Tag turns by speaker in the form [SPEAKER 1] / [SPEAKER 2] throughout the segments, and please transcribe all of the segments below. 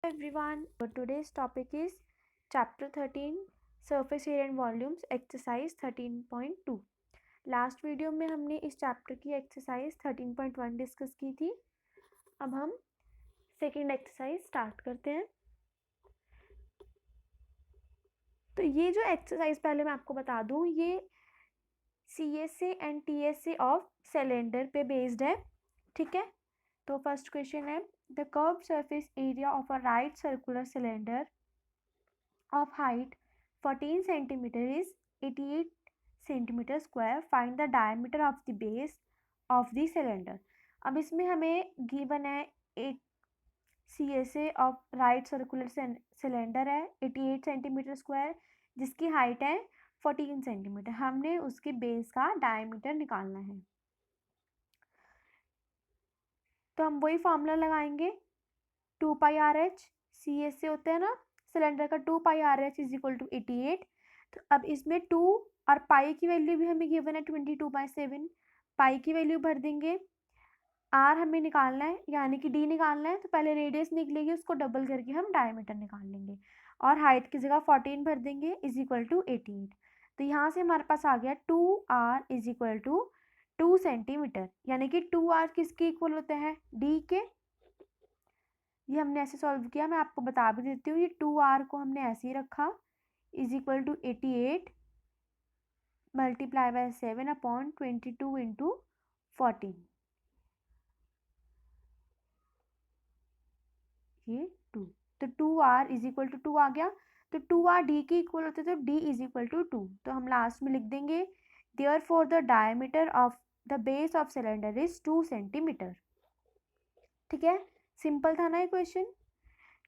[SPEAKER 1] Everyone, today's topic is chapter 13 surface area and volumes exercise 13.2. Last video में हमने इस chapter की exercise 13.1 discuss की थी। अब हम सेकेंड एक्सरसाइज स्टार्ट करते हैं। तो ये जो एक्सरसाइज पहले मैं आपको बता दूं, ये CSA and TSA of cylinder पे बेस्ड है। ठीक है, तो फर्स्ट क्वेश्चन है the curve surface area of a right circular cylinder of height 14 centimeter is 88 centimeter square. Find the diameter of the base of the cylinder. अब इसमें हमें given है एक CSA of right circular cylinder है 88 centimetre square, जिसकी height है 14 centimetre. हमने उसके बेस का डायमीटर निकालना है। तो हम वही फॉर्मूला लगाएंगे, 2 पाई आर एच CSA होता है ना सिलेंडर का, 2 pi r h is equal to 88। तो अब इसमें 2 और पाई की वैल्यू भी हमें गिवन है 22/7, पाई की वैल्यू भर देंगे। आर हमें निकालना है यानी कि डी निकालना है, तो पहले रेडियस निकलेगी, उसको डबल करके हम डायमीटर निकाल लेंगे और हाइट की जगह 14 भर देंगे इज इक्वल टू 88। तो यहाँ से हमारे पास आ गया 2r is equal to 2 centimetre, यानी कि 2r किसके इक्वल होता है, डी के। ये हमने ऐसे सॉल्व किया, मैं आपको बता भी देती हूँ। ये 2r को हमने ऐसे ही रखा is equal to 88 multiply by 7 upon 22 into 14, ये 2। तो 2r इज इक्वल टू 2 आ गया। तो 2r डी के इक्वल होता है, तो d इज इक्वल टू 2। तो हम लास्ट में लिख देंगे therefore the diameter of the base of cylinder is 2 centimetre. ठीक है, सिंपल था ना ये question.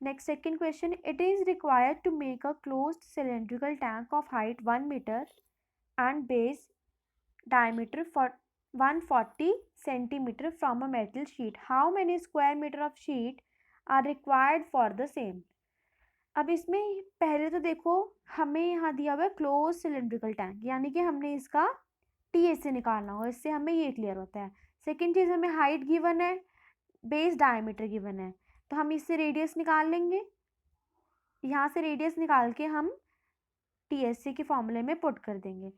[SPEAKER 1] Next, second question. It is required to make a closed cylindrical tank of height 1 meter and base diameter for 140 centimeter from a metal sheet. How many square meter of sheet are required for the same? अब इसमें पहले तो देखो, हमें यहाँ दिया हुआ है क्लोज सिलेंड्रिकल टैंक, यानी कि हमने इसका TSA निकालना हो, इससे हमें ये क्लियर होता है। सेकेंड चीज़, हमें हाइट गिवन है, बेस डायमीटर गिवन है, तो हम इससे रेडियस निकाल लेंगे। यहाँ से रेडियस निकाल के हम TSA के फॉर्मूले में पुट कर देंगे।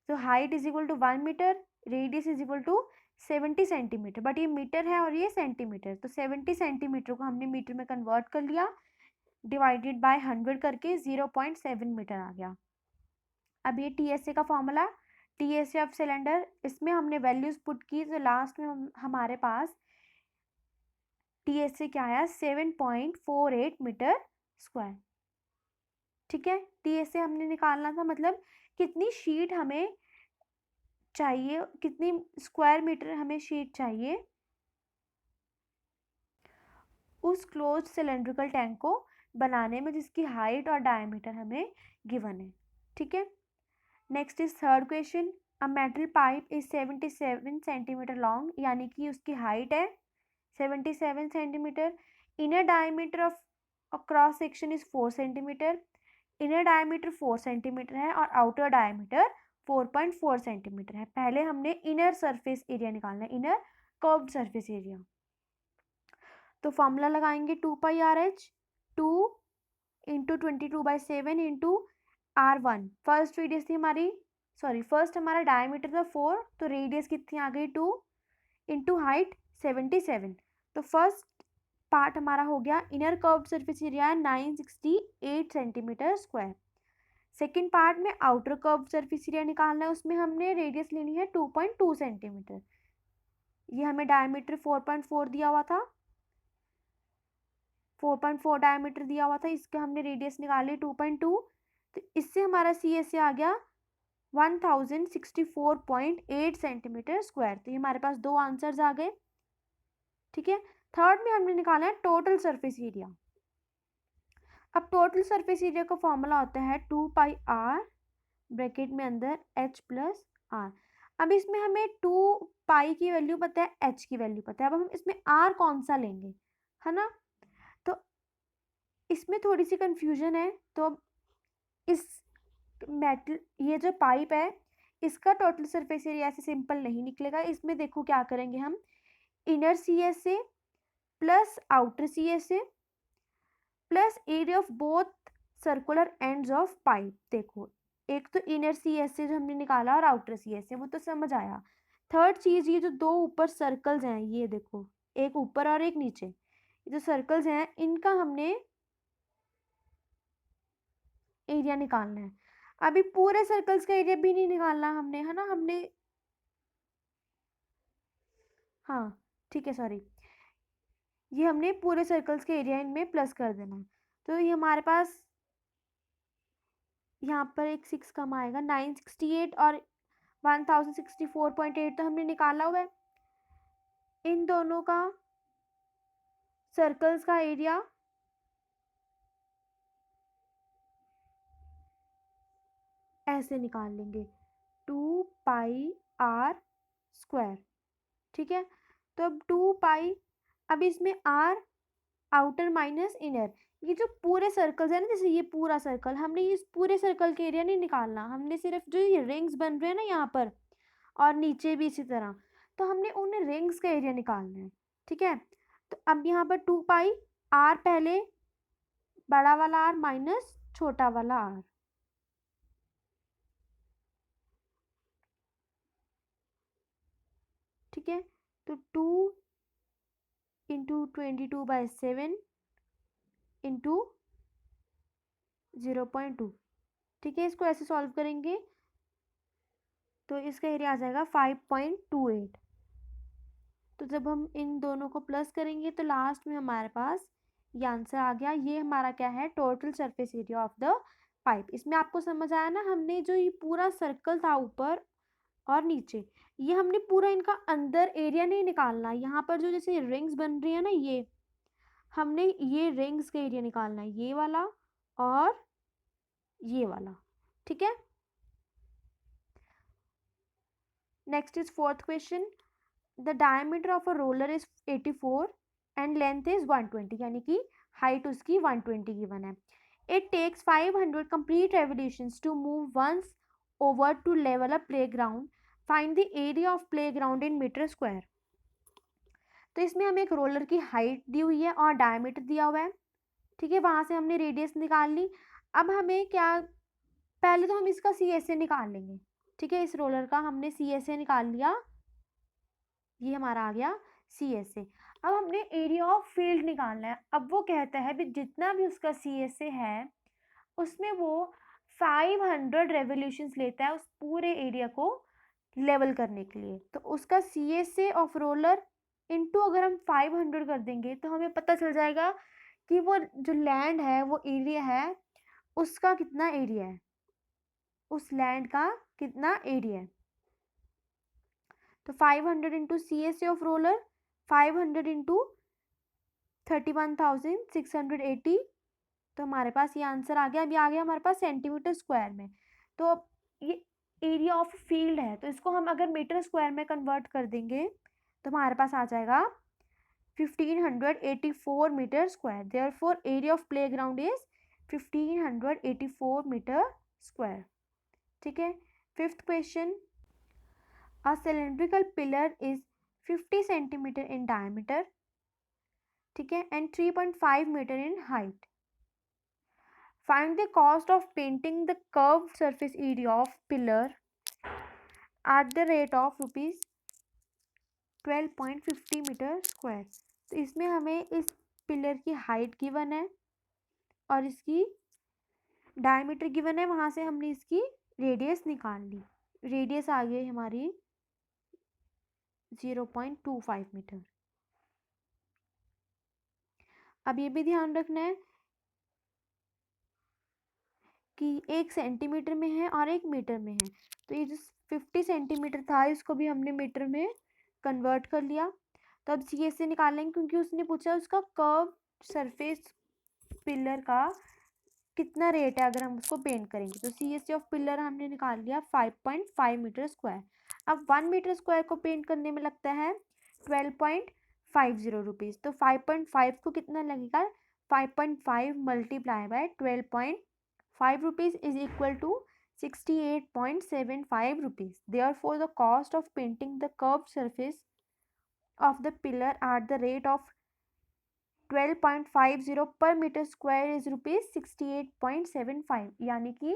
[SPEAKER 1] तो height is equal to 1 meter, radius is equal to 70 centimeter, but ये मीटर है और ये सेंटीमीटर, तो 70 सेंटीमीटर को हमने मीटर में कन्वर्ट कर लिया, डिवाइडेड बाय 100 करके 0.7 मीटर आ गया। अब ये TSA का फॉर्मूला, TSA ऑफ सिलेंडर, इसमें हमने वैल्यूज पुट की, तो लास्ट में हमारे पास TSA क्या आया, 7.48 मीटर स्क्वायर। ठीक है, TSA हमने निकालना था, मतलब कितनी शीट हमें चाहिए, कितनी स्क्वायर मीटर हमें शीट चाहिए उस क्लोज सिलेंड्रिकल टैंक को बनाने में, जिसकी हाइट और डायमीटर हमें गिवन है। ठीक है, next is third question. A metal pipe is 77 centimetre long, यानी कि उसकी हाइट है 77 centimetre. Inner diameter of cross section is 4 centimetre. Inner diameter 4 centimetre है और आउटर डायमीटर 4.4 सेंटीमीटर है। पहले हमने इनर सरफेस एरिया निकालना है, इनर कर्व्ड सरफेस एरिया। तो फॉर्मूला लगाएंगे 2 pi r h, 2 into 22/7 into R1। First radius थी हमारी, सॉरी फर्स्ट हमारा डायमीटर था 4, तो रेडियस कितनी आ गई 2 इंटू हाइट 77। तो फर्स्ट पार्ट हमारा हो गया, inner curved surface area 968 centimetre square. Second part में आउटर कर्व्ड सरफेस एरिया निकालना है, उसमें हमने रेडियस लेनी है 2.2 सेंटीमीटर। ये हमें डायमीटर 4.4 दिया हुआ था, 4.4 डायमीटर दिया हुआ था, इसका हमने रेडियस निकाली 2.2। तो इससे हमारा CSA आ गया 1064.8 सेंटीमीटर स्क्वायर। तो ये हमारे पास दो आंसर्स आ गए। ठीक है, थर्ड में हमने निकाला है टोटल सरफेस एरिया। अब टोटल सरफेस एरिया का फॉर्मूला होता है 2 पाई आर ब्रैकेट में अंदर H प्लस आर। अब इसमें हमें 2 पाई की वैल्यू पता है, H की वैल्यू पता है, अब हम इसमें R कौन सा लेंगे, है ना। तो इसमें थोड़ी सी कंफ्यूजन है। तो इस मेटल, ये जो पाइप है, इसका टोटल सरफेस एरिया ऐसे सिंपल नहीं निकलेगा। इसमें देखो क्या करेंगे हम, inner CSA plus outer CSA plus area of both circular ends of pipe. देखो, एक तो इनर सी एस से जो हमने निकाला और आउटर सी एस से, वो तो समझ आया। थर्ड चीज, ये जो दो ऊपर सर्कल्स हैं, ये देखो, एक ऊपर और एक नीचे, ये जो सर्कल्स हैं इनका हमने एरिया निकालना है। अभी पूरे सर्कल्स का एरिया भी नहीं निकालना हमने, है ना, हमने, हाँ ठीक है, सॉरी, ये हमने पूरे सर्कल्स के एरिया इनमें प्लस कर देना है। तो ये हमारे पास यहाँ पर एक 6 कम आएगा, 968 और 1064.8 तो हमने निकाला हुआ है। इन दोनों का सर्कल्स का एरिया ऐसे निकाल लेंगे, 2πr²। ठीक है, तो अब 2π, अब इसमें r आउटर माइनस इनर, ये जो पूरे सर्कल्स है ना, जैसे ये पूरा सर्कल, हमने इस पूरे सर्कल के एरिया नहीं निकालना, हमने सिर्फ जो ये रिंग्स बन रहे हैं ना यहाँ पर और नीचे भी इसी तरह, तो हमने उन रिंग्स का एरिया निकालना है। ठीक है, तो अब यहाँ पर 2π, r पहले, बड़ा वाला r माइनस छोटा वाला r। ठीक है, तो 2 इंटू 22/7 इंटू 0.2। ठीक है, इसको ऐसे सॉल्व करेंगे तो इसका एरिया आ जाएगा 5.28। तो जब हम इन दोनों को प्लस करेंगे तो लास्ट में हमारे पास ये आंसर आ गया। ये हमारा क्या है, total surface area of the pipe. इसमें आपको समझ आया ना, हमने जो ये पूरा सर्कल था ऊपर और नीचे, ये हमने पूरा इनका अंदर एरिया नहीं निकालना, यहाँ पर जो जैसे रिंग्स बन रही है ना, ये हमने ये रिंग्स का एरिया निकालना है, ये वाला और ये वाला। ठीक है, next is fourth question. The diameter of a roller is 84 and length is 120, यानी कि हाइट उसकी 120 गिवन है। It takes 500 complete revolutions to move once over to level a playground, find the area of playground in meter square. तो इसमें हमें एक roller की height दी हुई है और डायमीटर दिया हुआ है। ठीक है, वहां से हमने रेडियस निकाल ली। अब हमें क्या, पहले तो हम इसका सी एस ए निकाल लेंगे। ठीक है, इस रोलर का हमने सी एस ए निकाल लिया, ये हमारा आ गया सी एस ए। अब हमने एरिया ऑफ फील्ड निकालना है। अब वो कहता है भी जितना भी उसका सी एस ए है उसमें वो 500 रेवोल्यूशंस लेता है उस पूरे एरिया को लेवल करने के लिए। तो उसका C S A of roller into अगर हम 500 कर देंगे तो हमें पता चल जाएगा कि वो जो लैंड है, वो एरिया है, उसका कितना एरिया है, उस लैंड का कितना एरिया है। तो 500 into C S A of roller, 500 into 31,680, तो हमारे पास ये आंसर आ गया। अभी आ गया हमारे पास सेंटीमीटर स्क्वायर में। तो अब ये एरिया ऑफ फील्ड है, तो इसको हम अगर मीटर स्क्वायर में कन्वर्ट कर देंगे तो हमारे पास आ जाएगा 1584 meter square. Therefore area of playground is 1584 meter square. ठीक है, fifth question. A cylindrical pillar is 50 centimeter in diameter, ठीक है, and 3.5 meter in height. Find the cost of painting the curved surface area of pillar at the rate of rupees 12.50 meter square. तो इसमें हमें इस pillar की height given है और इसकी डायमीटर गिवन है, वहां से हमने इसकी रेडियस निकाल ली। रेडियस आ गई हमारी 0.25 मीटर। अब ये भी ध्यान रखना है कि 1 सेंटीमीटर में है और 1 मीटर में है। तो ये जो 50 सेंटीमीटर था इसको भी हमने मीटर में कन्वर्ट कर लिया। तो अब सी एस से निकालेंगे क्योंकि उसने पूछा उसका कर्व सरफेस पिलर का कितना रेट है अगर हम उसको पेंट करेंगे। तो C S C of pillar हमने निकाल लिया 5.5 मीटर स्क्वायर। अब 1 मीटर स्क्वायर को पेंट करने में लगता है 12.50 रुपीज़। तो 5.5 को कितना लगेगा, 5.5 multiply by 12.5 rupees is equal to 68.75 rupees. Therefore, the cost of painting the curved surface of the pillar at the rate of 12.50 पर मीटर स्क्वायर इज ₹68.75, यानी कि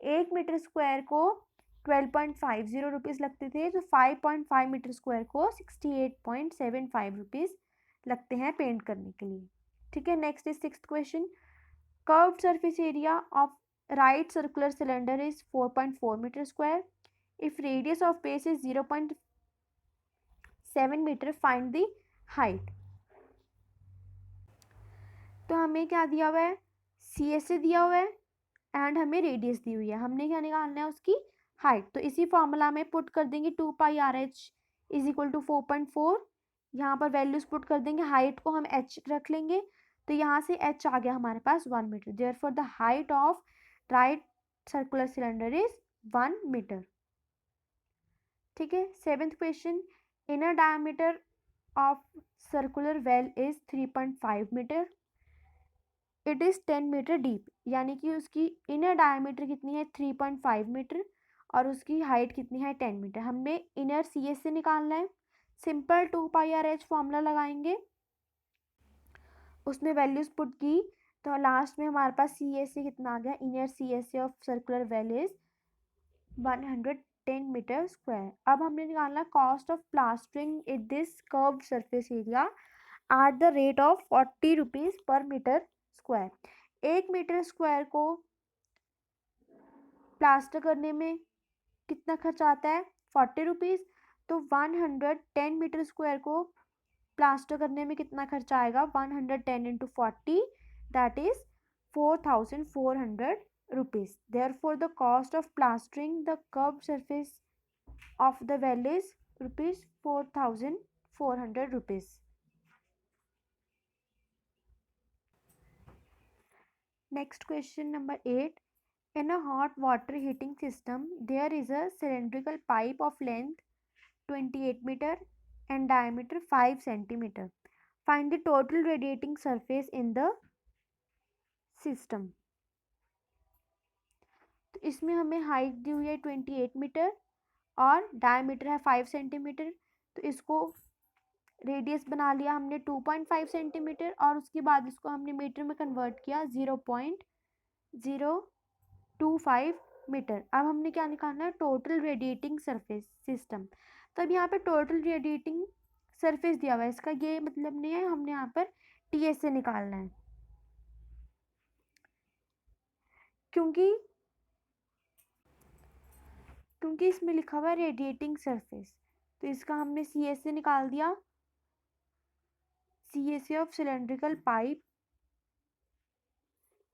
[SPEAKER 1] 1 मीटर स्क्वायर को 12.50 रुपीज़ लगते थे, तो 5.5 मीटर स्क्वायर को 68.75 रुपीज़ लगते हैं पेंट करने के लिए। ठीक है, next is sixth question. Curved surface area of right circular cylinder is 4.4 meter square. If radius of base is 0.7 meter, find the height. तो हमें क्या दिया हुआ है, सी एस ए दिया हुआ है एंड हमें रेडियस दी हुई है, हमने क्या निकालना है, उसकी हाइट। तो इसी फॉर्मूला में पुट कर देंगे 2πRh इज इक्वल टू 4.4, यहाँ पर वैल्यूज पुट कर देंगे, हाइट को हम h रख लेंगे, तो यहाँ से h आ गया हमारे पास 1 meter. Therefore the height of right circular cylinder is 1 meter. ठीक है, seventh question. Inner diameter of circular well is 3.5 meter. It is 10 meter deep, यानी कि उसकी इनर डायमीटर कितनी है 3.5 मीटर और उसकी हाइट कितनी है 10 मीटर। हमें इनर सी एस से निकालना है। सिंपल 2πRh फॉर्मूला लगाएंगे, उसमें वैल्यूज पुट की, तो लास्ट में हमारे पास सी एस से कितना आ गया, इनर सी एस से of circular well is 110 meter square. अब हमने निकालना cost of plastering it this curved surface area at the rate of 40 rupees per meter square. 1 meter square को प्लास्टर करने में कितना खर्च आता है, 40 रुपीज़। तो 110 मीटर स्क्वायर को प्लास्टर करने में कितना खर्चा आएगा, 110 into 40, that is 4400 rupees. Therefore the cost of plastering the curve surface of the well is ₹4400 rupees. Next question number 8. In a hot water heating system, there is a cylindrical pipe of length 28 meter and diameter 5 centimeter. Find the total radiating surface in the system. तो इसमें हमें height दी हुई है 28 metre और diameter है 5 centimetre. तो इसको radius बना लिया हमने 2.5 सेंटीमीटर और उसके बाद इसको हमने मीटर में कन्वर्ट किया 0.025 मीटर। अब हमने क्या निकालना है, टोटल रेडिएटिंग सरफेस सिस्टम। तब यहाँ पे टोटल रेडिएटिंग सरफेस दिया हुआ है, इसका ये मतलब नहीं है हमने यहाँ पर टीएस से निकालना है, क्योंकि इसमें लिखा हुआ है रेडिएटिंग सरफेस, तो इसका हमने सी एस से निकाल दिया। C S of cylindrical pipe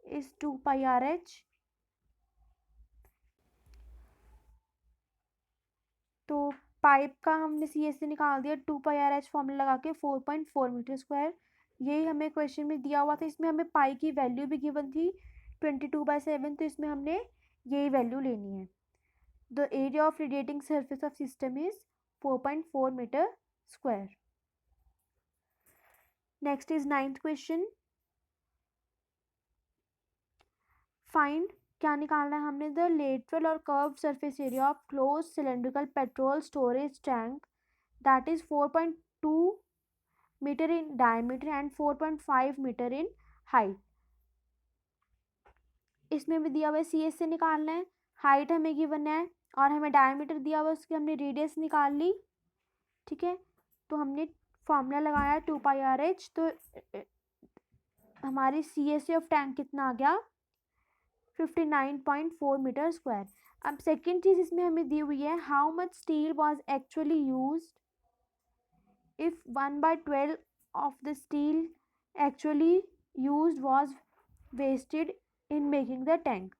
[SPEAKER 1] is 2πRh। तो पाइप का हमने सी एस से निकाल दिया 2πRh फॉर्मूला लगा के 4.4 मीटर स्क्वायर। यही हमें क्वेश्चन में दिया हुआ था, इसमें हमें पाई की वैल्यू भी गिवन थी 22/7, तो इसमें हमने यही वैल्यू लेनी है। The area of radiating surface of system is 4.4 meter square. Next is 9th question. Find, क्या निकालना है हमने, द लेटरल और curve surface area of close cylindrical petrol storage tank that is 4.2 meter in diameter and 4.5 meter in height. इसमें भी दिया हुआ है सी एस से निकालना है, हाइट हमें गिवन है और हमें डायमीटर दिया हुआ है, उसकी हमने रेडियस निकाल ली। ठीक है, तो हमने फॉर्मूला लगाया 2πRh, तो हमारी सी एस ऑफ टैंक कितना आ गया 59.4 मीटर स्क्वायर। अब सेकेंड चीज इसमें हमें दी हुई है, how much steel was actually use if 1/12 of the steel actually use was wasted in making the tank.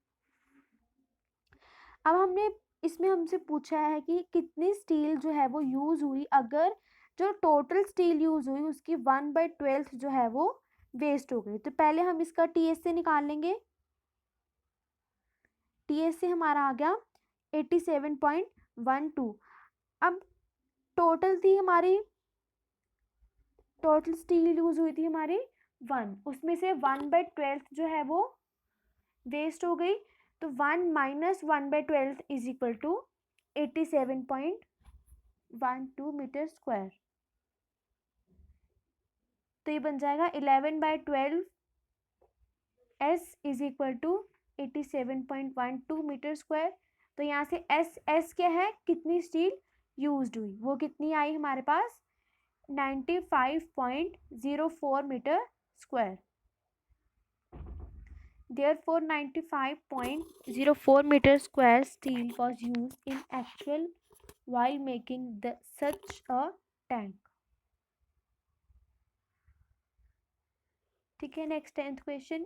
[SPEAKER 1] अब हमने इसमें हमसे पूछा है कि कितनी स्टील जो है वो यूज हुई, अगर जो टोटल स्टील यूज हुई उसकी 1/12 जो है वो वेस्ट हो गई। तो पहले हम इसका टीएस से निकाल लेंगे। टीएस से हमारा आ गया 87.12। अब टोटल थी हमारी, टोटल स्टील यूज हुई थी हमारी 1, उसमें से 1/12 जो है वो वेस्ट हो गई, तो 1 - 1/12 is equal to 87.12 meter square. तो ये बन जाएगा 11/12 S is equal to 87.12 meter square. तो यहाँ से एस क्या है, कितनी स्टील यूज्ड हुई, वो कितनी आई हमारे पास 95.04 metre square. Therefore 95.04 meter square steel was used in actual while making such a tank. ठीक है, नेक्स्ट 10th क्वेश्चन।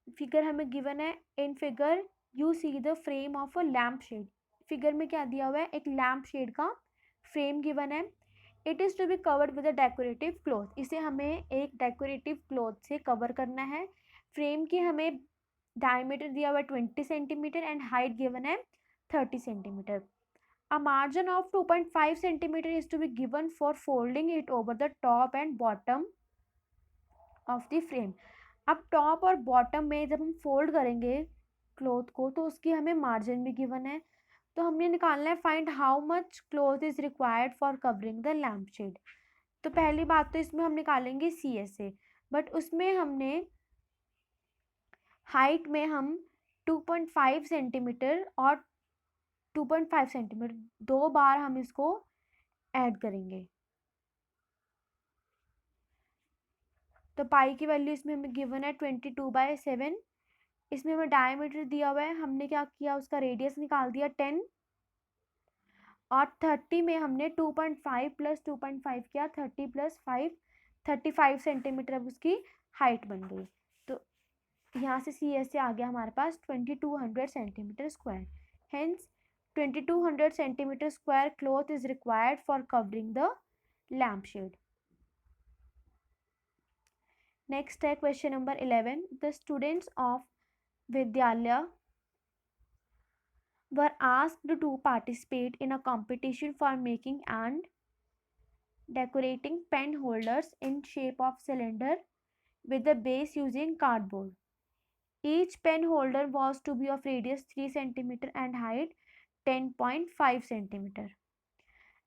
[SPEAKER 1] फिगर हमें गिवन है, in figure you see the frame of a lamp shade. Figure में क्या दिया हुआ है, एक लैम्प शेड का फ्रेम गिवन है। It is to be covered with a decorative cloth. इसे हमें एक डेकोरेटिव क्लॉथ से कवर करना है। फ्रेम की हमें डायमीटर दिया हुआ है 20 सेंटीमीटर एंड हाइट गिवन है 30 centimeter. A margin of 2.5 centimeter is to be given for folding it over the top and bottom of the frame. अब टॉप और बॉटम में जब हम फोल्ड करेंगे क्लॉथ को तो उसकी हमें मार्जिन भी गिवन है। तो हमने निकालना है find how much cloth is required for covering the lamp shade. तो पहली बात तो इसमें हम निकालेंगे CSA, बट उसमें हमने हाइट में हम 2.5 सेंटीमीटर और 2.5 सेंटीमीटर 2 बार हम इसको ऐड करेंगे। तो पाई की वैल्यू इसमें हमें गिवन है 22/7। इसमें हमें डायमीटर दिया हुआ है, हमने क्या किया उसका रेडियस निकाल दिया 10 और 30 में हमने 2.5 प्लस 2.5 किया 30 प्लस 5 35 सेंटीमीटर अब उसकी हाइट बन गई। तो यहाँ से CSA आ गया हमारे पास 2200 centimetre square. Hence 2200 centimetre square cloth is required for covering the lamp shade. Next है question number 11। The students of विद्यालय were asked to participate in a competition for making and decorating pen holders in shape of cylinder with the base using cardboard. Each pen holder was to be of radius 3 cm and height 10.5 cm.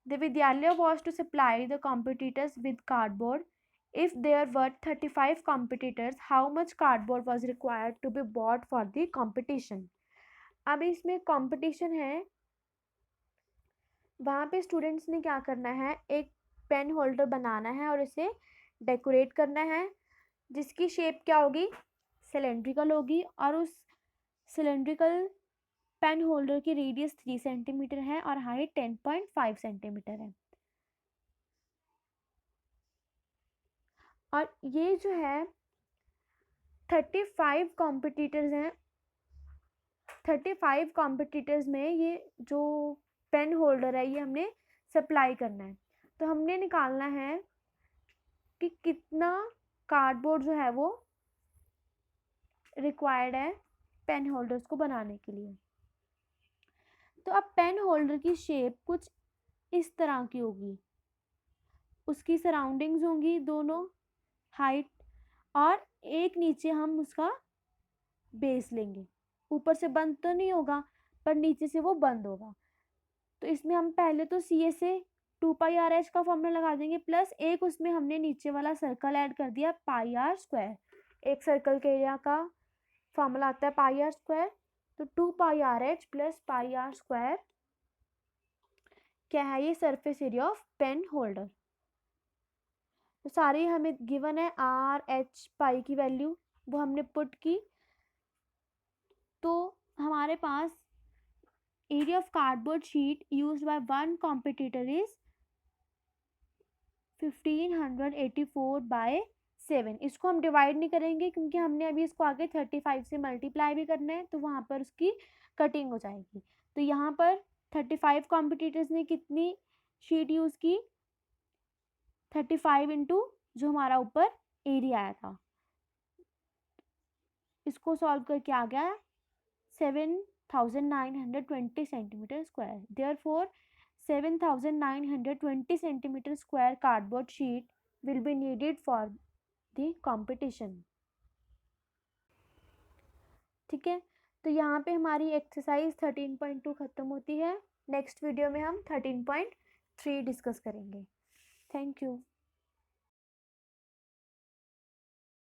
[SPEAKER 1] The Vidyalaya was to supply the competitors with cardboard. If there were 35 competitors, how much cardboard was required to be bought for the competition? अब इसमें competition है, वहाँ पे students ने क्या करना है, एक पेन होल्डर बनाना है और इसे डेकोरेट करना है जिसकी शेप क्या होगी, सिलेंड्रिकल होगी और उस सिलेंड्रिकल पेन होल्डर की रेडियस 3 सेंटीमीटर है और हाइट 10.5 सेंटीमीटर है। और ये जो है 35 कॉम्पिटिटर्स हैं, 35 कॉम्पिटिटर्स में ये जो पेन होल्डर है ये हमने सप्लाई करना है। तो हमने निकालना है कि कितना कार्डबोर्ड जो है वो रिक्वायर्ड है पेन होल्डर्स को बनाने के लिए। तो अब पेन होल्डर की शेप कुछ इस तरह की होगी, उसकी सराउंडिंग्स होंगी दोनों, हाइट और एक नीचे हम उसका बेस लेंगे। ऊपर से बंद तो नहीं होगा पर नीचे से वो बंद होगा। तो इसमें हम पहले तो CSA 2πr/h का फॉर्मूला लगा देंगे प्लस एक उसमें हमने नीचे वाला सर्कल ऐड कर दिया πr²। एक सर्कल के एरिया का फॉर्मूला आता है πr²। तो 2πr/h प्लस πr² क्या है, ये surface area of pen holder. तो सारे हमें गिवन है RH पाई की वैल्यू वो हमने पुट की। तो हमारे पास area of cardboard sheet used by one competitor is 1584/7। इसको हम डिवाइड नहीं करेंगे क्योंकि हमने अभी इसको आगे 35 से मल्टीप्लाई भी करना है तो वहाँ पर उसकी कटिंग हो जाएगी। तो यहाँ पर 35 कॉम्पिटिटर्स ने कितनी शीट यूज़ की, 35 इंटू जो हमारा ऊपर एरिया आया था, इसको सॉल्व करके आ गया 7920 centimetre square. Therefore 7920 centimetre square cardboard sheet will be needed for the competition। ठीक है, तो यहाँ पे हमारी एक्सरसाइज 13.2 खत्म होती है। नेक्स्ट वीडियो में हम 13.3 डिस्कस करेंगे। Thank you.